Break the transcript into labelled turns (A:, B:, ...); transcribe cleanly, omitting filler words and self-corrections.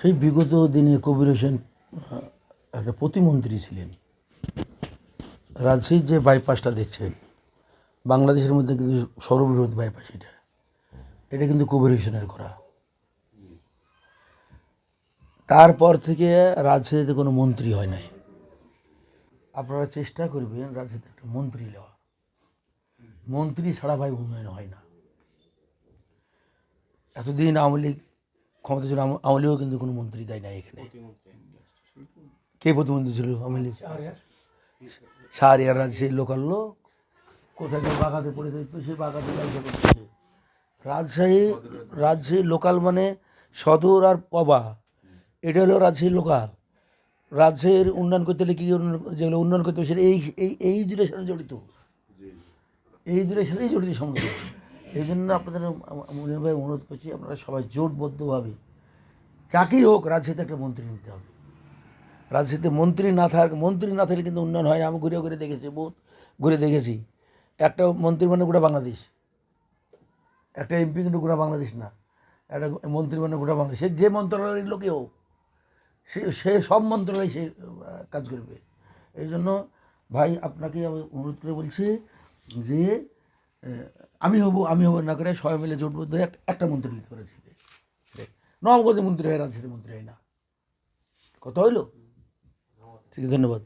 A: সেই বিগত দিনে কবির হোসেন একটা প্রতিমন্ত্রী ছিলেন। রাজশাহীর যে বাইপাসটা দেখছেন, বাংলাদেশের মধ্যে কিন্তু সর্ববৃহৎ বাইপাস এটা কিন্তু কবির হোসেনের করা। তারপর থেকে রাজশাহীতে কোনো মন্ত্রী হয় নাই। আপনারা চেষ্টা করবেন রাজশাহীতে একটা মন্ত্রী নেওয়া। মন্ত্রী ছাড়া ভাই উন্নয়ন হয় না। এতদিন আওয়ামী লীগ ক্ষমতা ছিল, আওয়ামী লীগও কিন্তু কোনো মন্ত্রী দেয় নাই এখানে। কে প্রতিমন্ত্রী ছিল আওয়ামী লীগ? শাহরিয়ার রাজশাহীর লোকাল লোক, কোথায় বাগাতে পড়ে থাকতো, সে বাগাতে করতেছে। রাজশাহী লোকাল মানে সদর আর পবা, এটা হলো রাজশাহীর লোকাল। রাজশাহীর উন্নয়ন করতে হলে কী যেগুলো উন্নয়ন করতে হবে সেটা এই এই এই দুটোর সাথে জড়িত, এই দুটোর সাথেই জড়িত সমস্যা। এই জন্য আপনাদের মনির ভাই অনুরোধ করছি, আপনারা সবাই জোটবদ্ধভাবে চাকরি হোক রাজশাহীতে একটা মন্ত্রী নিতে হবে। রাজশাহীতে মন্ত্রী না থাকলে কিন্তু উন্নয়ন হয় না। আমি ঘুরে ঘুরে দেখেছি, বহুত ঘুরে দেখেছি। একটা মন্ত্রী মানে গোটা বাংলাদেশ, একটা এমপি কিন্তু গোটা বাংলাদেশ না, একটা মন্ত্রী মানে গোটা বাংলাদেশ। সে যে মন্ত্রণালয়ের লোকে হোক, সে সব মন্ত্রণালয়ে সে কাজ করবে। এই জন্য ভাই আপনাকে আমি অনুরোধ করে বলছি যে আমি হব না করে সবাই মিলে জোটবদ্ধ হয়ে একটা মন্ত্রী নিতে পারেছি। নবগঞ্জে মন্ত্রী হয়, রাজশাহীতে মন্ত্রী হয় না। কথা হইল? ঠিক আছে, ধন্যবাদ।